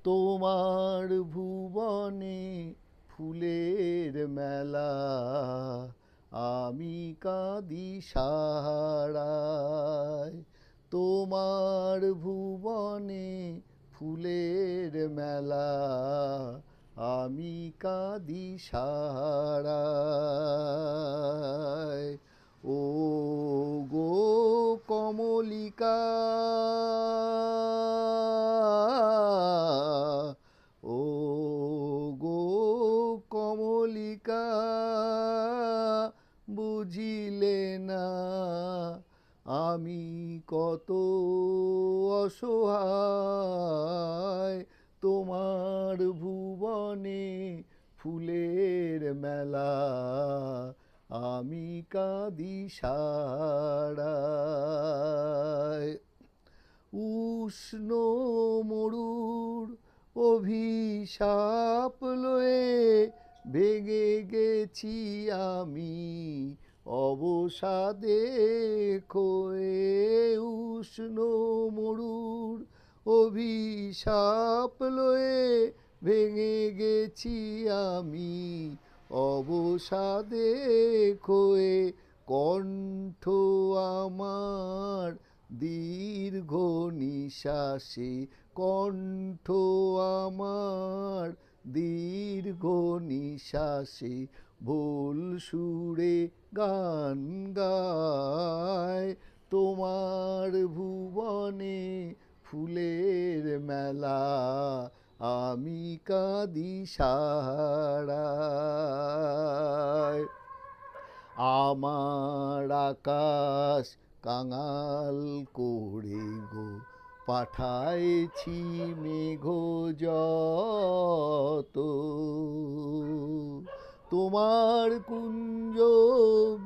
তোমার ভুবনে ফুলের মেলা, আমি কাঁদি সাহারায়। তোমার ভুবনে ফুলের মেলা, আমি কাঁদি সাহারায়। ও গো কমলিকা, ও গো কমলিকা, বুঝিলে না আমি কত অসহায়। তোমার ভুবনে ফুলের মেলা, আমি কাঁদি সারায়। উষ্ণ মরুর অভিশাপ লয়ে ভেঙে গেছি আমি অবসাদে ক্ষয়ে। উষ্ণ মরুর অভিশাপ লয়ে ভেঙে গেছি আমি অবসাদে ক্ষয়ে। কণ্ঠ আমার দীর্ঘ নিঃশ্বাসে, কণ্ঠ আমার দীর্ঘ নিঃশ্বাসে ভুল সুরে গান গায়। তোমার ভুবনে ফুলের মেলা, আমি কাঁদি সাহারায়। আমার আকাশ কাঙাল করে গো পাঠাইছি মেঘ যত। তোমার কুঞ্জ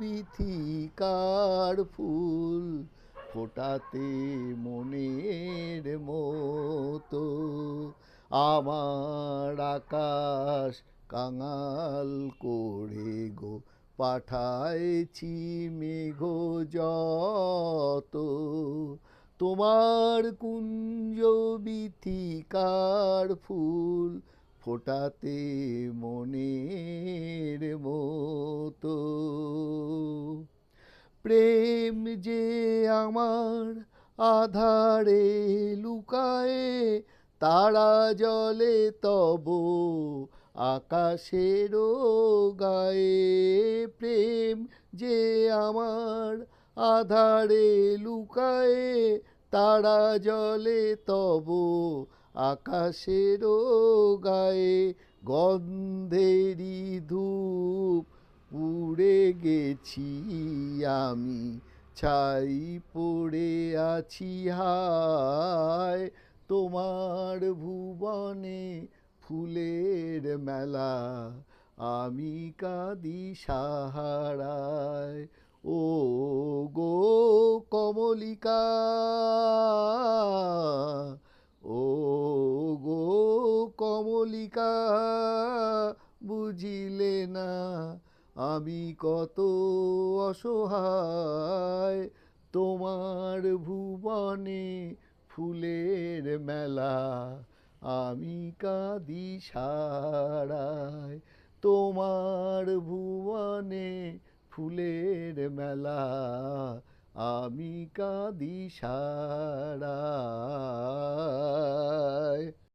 বিথিকার ফুল ফোটাতে মনের মতো। আমার আকাশ কাঙাল করে গো পাঠাইছি মেঘ যত। তোমার কুঞ্জ বিথিকার ফুল ফোটাতে মনের মতো। প্রেম যে আমার আধারে লুকায়ে, তারা জলে তব আকাশেরও গায়ে। প্রেম যে আমার আধারে লুকায়ে, তারা জলে তব আকাশেরও গায়ে। গন্ধেরি ধূপ পুড়ে গেছি আমি, ছাই পড়ে আছি হায়। তোমার ভুবনে ফুলের মেলা, আমি কাঁদি সাহারায়। ও গো কমলিকা, ও গো কমলিকা, বুঝিলে না আমি কত অসহায়। তোমার ভুবনে ফুলের মেলা, আমি কাঁদি সারায়। তোমার ভুবনে ফুলের মেলা, আমি কাঁদি সারায়।